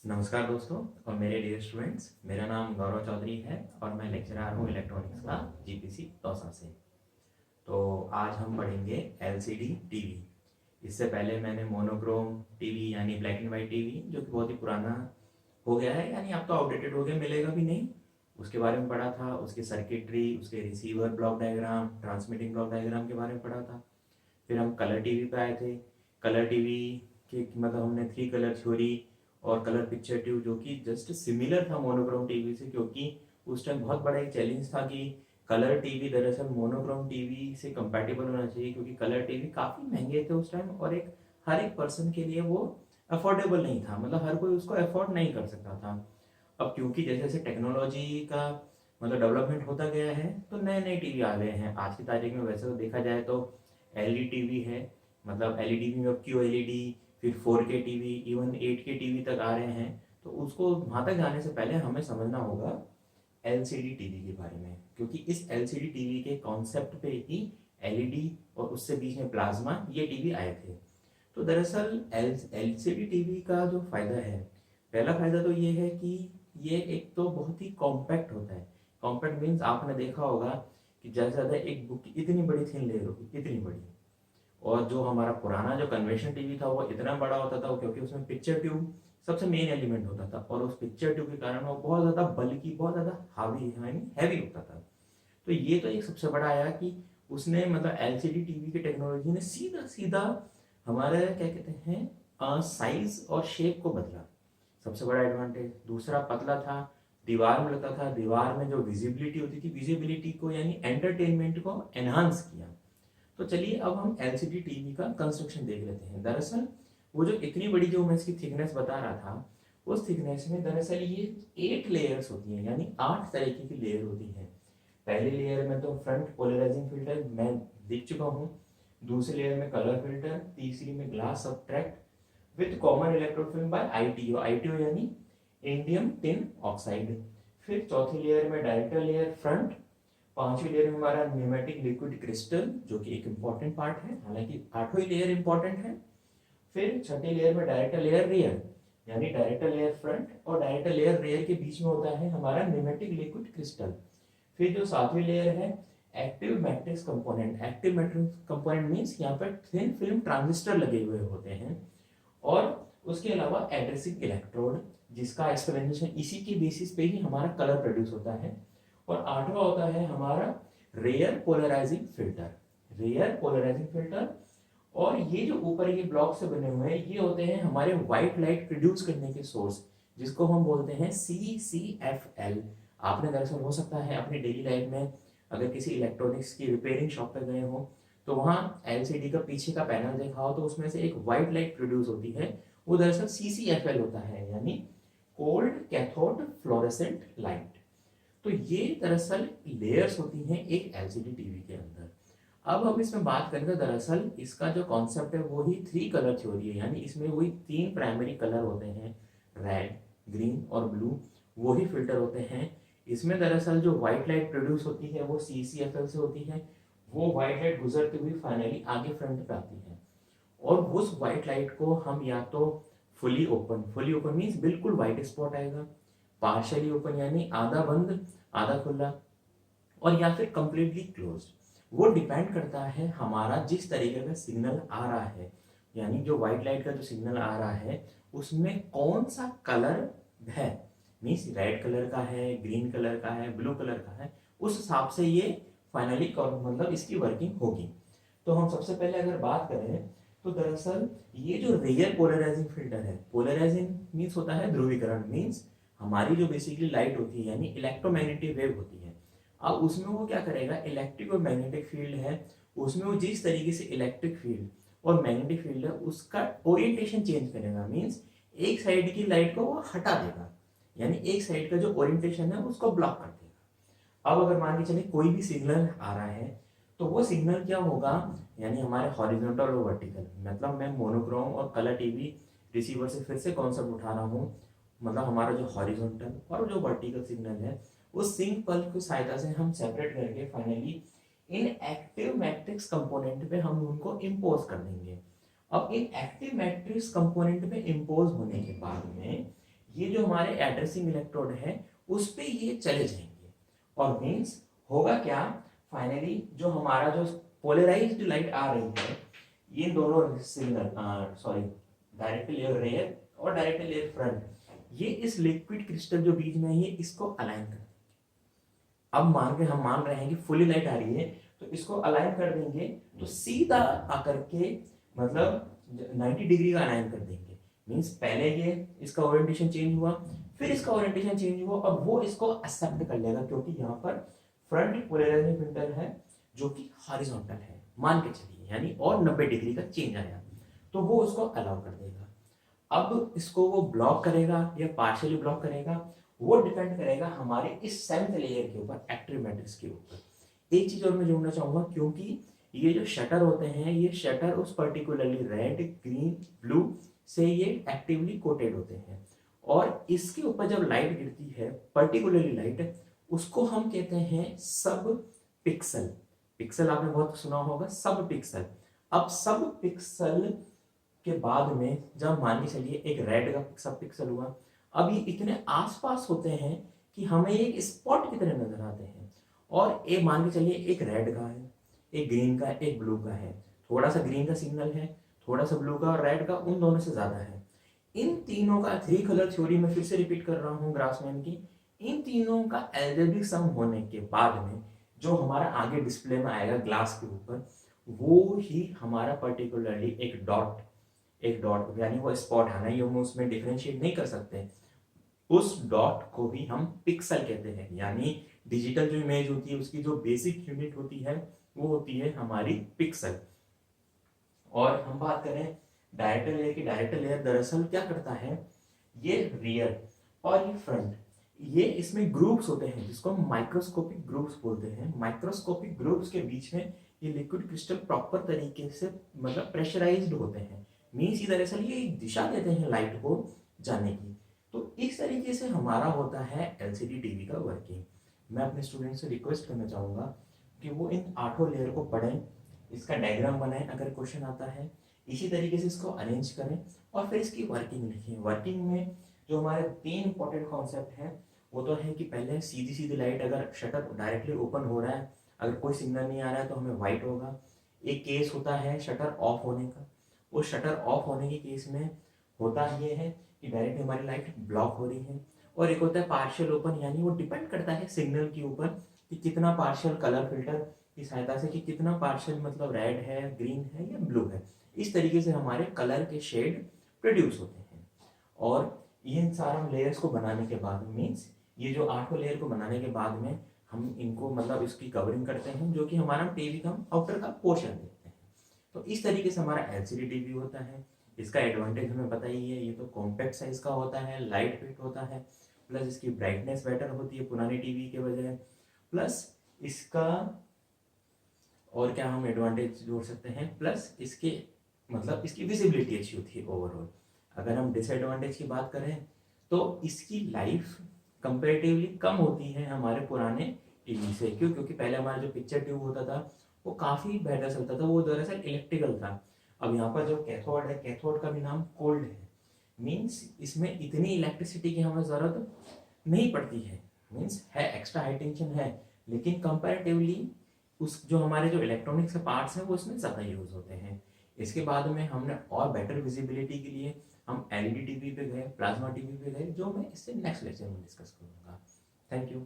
नमस्कार दोस्तों और मेरे डियर स्टूडेंट्स, मेरा नाम गौरव चौधरी है और मैं लेक्चरर हूँ इलेक्ट्रॉनिक्स का जीपीसी दौसा से। तो आज हम पढ़ेंगे एलसीडी टीवी। इससे पहले मैंने मोनोक्रोम टीवी यानी ब्लैक एंड वाइट टीवी, जो कि बहुत ही पुराना हो गया है, यानी अब तो आउटडेटेड हो गया, मिलेगा भी नहीं, उसके बारे में पढ़ा था। उसकी सर्किटरी, उसके receiver block diagram, transmitting block diagram के बारे में पढ़ा था। फिर हम कलर टीवी पे आए थे। कलर टीवी के मतलब हमने थ्री कलर थ्योरी और कलर पिक्चर ट्यूब, जो कि जस्ट सिमिलर था मोनोक्रोम टीवी से, क्योंकि उस टाइम बहुत बड़ा एक चैलेंज था कि कलर टीवी दरअसल मोनोक्रोम टीवी से कंपैटिबल होना चाहिए, क्योंकि कलर टीवी काफ़ी महंगे थे उस टाइम और एक हर एक पर्सन के लिए वो अफोर्डेबल नहीं था, मतलब हर कोई उसको अफोर्ड नहीं कर सकता था। अब क्योंकि जैसे जैसे टेक्नोलॉजी का मतलब डेवलपमेंट होता गया है, तो नए नए टीवी आ गए हैं आज की तारीख में। वैसे तो देखा जाए तो एलईडी टीवी है, मतलब एलईडी में अब क्यू एलईडी, फिर 4K TV, even 8K TV तक आ रहे हैं। तो उसको वहाँ तक जाने से पहले हमें समझना होगा एलसीडी टीवी के बारे में, क्योंकि इस एलसीडी टीवी के कॉन्सेप्ट पे ही एलईडी और उससे बीच में प्लाज्मा ये टीवी आए थे। तो दरअसल एलसीडी टीवी का जो फ़ायदा है, पहला फ़ायदा तो ये है कि ये एक तो बहुत ही कॉम्पैक्ट होता है। कॉम्पैक्ट मीन्स आपने देखा होगा कि ज़्यादा से ज़्यादा एक बुक की इतनी बड़ी थिन लेयर होगी, इतनी बड़ी। और जो हमारा पुराना जो कन्वेंशन टीवी था वो इतना बड़ा होता था, क्योंकि उसमें पिक्चर ट्यूब सबसे मेन एलिमेंट होता था, और उस पिक्चर ट्यूब के कारण वो बहुत ज़्यादा बल्कि, बहुत ज़्यादा हावी यानी हैवी होता था। तो ये तो एक सबसे बड़ा आया कि उसने मतलब एलसीडी टीवी की टेक्नोलॉजी ने सीधा सीधा हमारे क्या कहते हैं साइज और शेप को बदला। सबसे बड़ा एडवांटेज। दूसरा, पतला था, दीवार में लगता था, दीवार में जो विजिबिलिटी होती थी, विजिबिलिटी को यानी एंटरटेनमेंट को एनहांस किया। तो चलिए अब हम एलसीडी टीवी का कंस्ट्रक्शन देख लेते हैं। दरअसल वो जो इतनी बड़ी जो मैं इसकी थिकनेस बता रहा था, उस थिकनेस में दरअसल ये 8 लेयर्स होती हैं, यानी 8 तरीके की लेयर होती हैं। पहली लेयर में तो फ्रंट पोलराइजिंग फिल्टर मैं दिख चुका हूँ, दूसरी लेयर में कलर फिल्टर, तीसरी में glass subtract with common electrode film bye ITO, ITO यानी इंडियम टिन ऑक्साइड। फिर चौथी लेयर में डायरेक्टर लेयर फ्रंट, पांचवी लेयर में हमारा न्यूमेटिक लिक्विड क्रिस्टल, जो कि एक इंपॉर्टेंट पार्ट है, हालांकि आठवीं लेयर इंपॉर्टेंट है। फिर छठी लेयर में डायरेक्टर लेयर रियर, यानी डायरेक्टर लेयर फ्रंट और डायरेक्टर लेयर रियर के बीच में होता है हमारा न्यूमेटिक लिक्विड क्रिस्टल। फिर जो सातवीं लेयर है active matrix component. Active matrix component means यहाँ पर थिन फिल्म ट्रांजिस्टर लगे हुए होते हैं, और उसके अलावा एड्रेसिंग इलेक्ट्रोड, जिसका एक्सप्लेनेशन इसी के बेसिस पे ही हमारा कलर प्रोड्यूस होता है। और आठवां होता है हमारा rare polarising filter, rare polarising filter. और ये जो ऊपर ये ब्लॉक से बने हुए हैं, ये होते हैं हमारे व्हाइट लाइट प्रोड्यूस करने के सोर्स, जिसको हम बोलते हैं CCFL। आपने दरअसल हो सकता है अपनी डेली लाइफ में अगर किसी इलेक्ट्रॉनिक्स की रिपेयरिंग शॉप पर गए हो, तो वहाँ एलसीडी का पीछे का पैनल देखा हो, तो उसमें से एक व्हाइट लाइट प्रोड्यूस होती है, वो दरअसल CCFL होता है, यानी कोल्ड कैथोड फ्लोरेसेंट लाइट। तो ये दरअसल लेयर्स होती हैं एक एलसीडी टीवी के अंदर। अब हम इसमें बात करें तो दरअसल इसका जो कॉन्सेप्ट है वो ही थ्री कलर थ्योरी है, यानी इसमें वही तीन प्राइमरी कलर होते हैं, रेड, ग्रीन और ब्लू, वही फिल्टर होते हैं। इसमें दरअसल जो व्हाइट लाइट प्रोड्यूस होती है वो CCFL से होती है, वो व्हाइट लाइट गुजरती हुई फाइनली आगे फ्रंट पे आती है। और उस व्हाइट लाइट को हम या तो फुली ओपन मीन्स बिल्कुल व्हाइट स्पॉट आएगा, पार्शियली ओपन यानी आधा बंद आधा खुला, और या फिर कंप्लीटली क्लोज। वो डिपेंड करता है हमारा जिस तरीके का सिग्नल आ रहा है, यानी जो व्हाइट लाइट का जो सिग्नल आ रहा है उसमें कौन सा कलर है, मीन्स रेड कलर का है, ग्रीन कलर का है, ब्लू कलर का है, उस हिसाब से ये फाइनली मतलब इसकी वर्किंग होगी। तो हम सबसे पहले अगर बात करें तो दरअसल ये जो रेयर पोलराइजिंग फिल्टर है, पोलराइजिंग मीन्स होता है ध्रुवीकरण, मीन्स हमारी जो बेसिकली लाइट होती है यानी इलेक्ट्रोमैग्नेटिक वेव होती है। अब उसमें वो क्या करेगा, इलेक्ट्रिक और मैग्नेटिक फील्ड है, उसमें वो जिस तरीके से इलेक्ट्रिक फील्ड और मैग्नेटिक फील्ड है उसका ओरिएंटेशन चेंज करेगा, मीन्स एक साइड की लाइट को वो हटा देगा, यानी एक साइड का जो ओरिएंटेशन है उसको ब्लॉक कर देगा। अब अगर मान के चले कोई भी सिग्नल आ रहा है, तो वो सिग्नल क्या होगा, यानी हमारे हॉरिजॉन्टल और वर्टिकल, मतलब मैं मोनोक्रोम और कलर टीवी रिसीवर से फिर से कॉन्सेप्ट उठा रहा हूँ, मतलब हमारा जो हॉरिजॉन्टल और जो वर्टिकल सिग्नल है उस सिंक पल्स की सहायता से हम सेपरेट करके finally in active matrix component पे हम उनको इम्पोज कर देंगे। अब इन एक्टिव मैट्रिक्स कंपोनेंट पे इम्पोज होने के बाद में ये जो हमारे एड्रेसिंग इलेक्ट्रोड है उस पे ये चले जाएंगे और मीन्स होगा क्या, फाइनली जो हमारा जो पोलराइज्ड लाइट आ रही है ये दोनों सिग्नल सॉरी डायरेक्टली रेयर और डायरेक्टली लेयर फ्रंट, ये इस लिक्विड क्रिस्टल जो बीच में है ये इसको अलाइन कर देंगे। अब हम मान रहे हैं कि फुली लाइट आ रही है तो इसको अलाइन कर देंगे तो सीधा आकर के मतलब 90 डिग्री का अलाइन कर देंगे। मींस पहले ये इसका ओरिएंटेशन चेंज हुआ, फिर इसका ओरिएंटेशन चेंज हुआ, अब वो इसको एक्सेप्ट कर लेगा क्योंकि यहाँ पर फ्रंट पोलराइजिंग फिल्टर है जो कि हॉरिजॉन्टल है मान के चलिए, यानी और 90 डिग्री का चेंज आया तो वो उसको अलाउ कर देगा। अब इसको वो ब्लॉक करेगा या पार्शियली ब्लॉक करेगा वो डिपेंड करेगा हमारे इस सेवेंथ लेयर के ऊपर, एक्टिव मैट्रिक्स के ऊपर। एक चीज और मैं जोड़ना चाहूंगा, क्योंकि ये जो शटर होते हैं ये शटर उस पर्टिकुलरली रेड ग्रीन ब्लू से ये एक्टिवली कोटेड होते हैं और इसके ऊपर जब लाइट गिरती है पर्टिकुलरली लाइट, उसको हम कहते हैं सब पिक्सल। पिक्सल आपने बहुत सुना होगा, सब पिक्सल। अब सब पिक्सल के बाद में जब मान के चलिए एक रेड का सब पिक्सल हुआ, अब ये इतने आसपास होते हैं कि हमें एक स्पॉट की तरह नजर आते हैं और एक मान के चलिए एक रेड का है, एक ग्रीन का, एक ब्लू का है, थोड़ा सा ग्रीन का सिग्नल है, थोड़ा सा ब्लू का और रेड का उन दोनों से ज्यादा है। इन तीनों का थ्री कलर थ्योरी में फिर से रिपीट कर रहा हूँ ग्रासमैन की, इन तीनों का एल्जेब्रिक सम होने के बाद में जो हमारा आगे डिस्प्ले में आएगा ग्लास के ऊपर वो ही हमारा पर्टिकुलरली एक डॉट यानी वो स्पॉट है ना, ये हम उसमें डिफरेंशिएट नहीं कर सकते, उस डॉट को भी हम पिक्सल कहते हैं। यानी डिजिटल जो इमेज होती है उसकी जो बेसिक यूनिट होती है वो होती है हमारी पिक्सल। और हम बात करें डायरेक्टर लेयर की, डायरेक्टर लेयर दरअसल क्या करता है, ये रियर और ये फ्रंट, ये इसमें ग्रुप्स होते हैं जिसको हम माइक्रोस्कोपिक ग्रुप्स बोलते हैं। माइक्रोस्कोपिक ग्रुप्स के बीच में ये लिक्विड क्रिस्टल प्रॉपर तरीके से मतलब प्रेशराइज्ड होते हैं, मीन्स दरअसल ये एक दिशा देते हैं लाइट को जाने की। तो इस तरीके से हमारा होता है एलसीडी टीवी का वर्किंग। मैं अपने स्टूडेंट से रिक्वेस्ट करना चाहूँगा कि वो इन 8 लेयर को पढ़ें, इसका डायग्राम बनाएं अगर क्वेश्चन आता है, इसी तरीके से इसको अरेंज करें और फिर इसकी वर्किंग लिखें। वर्किंग में जो हमारे 3 इंपॉर्टेंट कॉन्सेप्ट हैं वो तो है कि पहले सीधी सीधी लाइट, अगर शटर डायरेक्टली ओपन हो रहा है, अगर कोई सिग्नल नहीं आ रहा है तो हमें वाइट होगा। एक केस होता है शटर ऑफ होने का, उस शटर ऑफ होने के केस में होता ये है कि डायरेक्ट हमारी लाइट ब्लॉक हो रही है। और एक होता है पार्शियल ओपन, यानी वो डिपेंड करता है सिग्नल के ऊपर कि कितना पार्शियल कलर फिल्टर की सहायता से, कि कितना पार्शियल मतलब रेड है, ग्रीन है या ब्लू है, इस तरीके से हमारे कलर के शेड प्रोड्यूस होते हैं। और इन सारा लेयर्स को बनाने के बाद मीन्स ये जो 8 लेयर को बनाने के बाद में हम इनको मतलब इसकी कवरिंग करते हैं जो कि हमारा टीवी का आउटर का पोर्शन देखते हैं। तो इस तरीके से हमारा एलसीडी टीवी होता है। इसका एडवांटेज हमें पता ही है, ये तो कॉम्पैक्ट साइज का होता है, लाइट वेट होता है, प्लस इसकी ब्राइटनेस बेटर होती है पुरानी टीवी के बजाय, प्लस इसका और क्या हम एडवांटेज जोड़ सकते हैं, प्लस इसके मतलब इसकी विजिबिलिटी अच्छी होती है ओवरऑल। अगर हम डिसएडवांटेज की बात करें तो इसकी लाइफ कंपेरेटिवली कम होती है हमारे पुराने टीवी से। क्यों? क्योंकि पहले हमारा जो पिक्चर ट्यूब होता था वो काफ़ी बेहतर चलता था, वो दरअसल इलेक्ट्रिकल था। अब यहाँ पर जो कैथोड है, कैथोड का भी नाम कोल्ड है, मीन्स इसमें इतनी इलेक्ट्रिसिटी की हमें ज़रूरत नहीं पड़ती है, मीन्स है एक्स्ट्रा हाई टेंशन है, लेकिन कंपैरेटिवली उस जो हमारे जो इलेक्ट्रॉनिक्स के पार्ट्स हैं वो इसमें ज़्यादा यूज़ होते हैं। इसके बाद में हमने और बेटर विजिबिलिटी के लिए हम एलईडी टीवी पे गए, प्लाज्मा टीवी पे गए, जो मैं इससे नेक्स्ट लेक्चर में डिस्कस करूँगा। Thank you.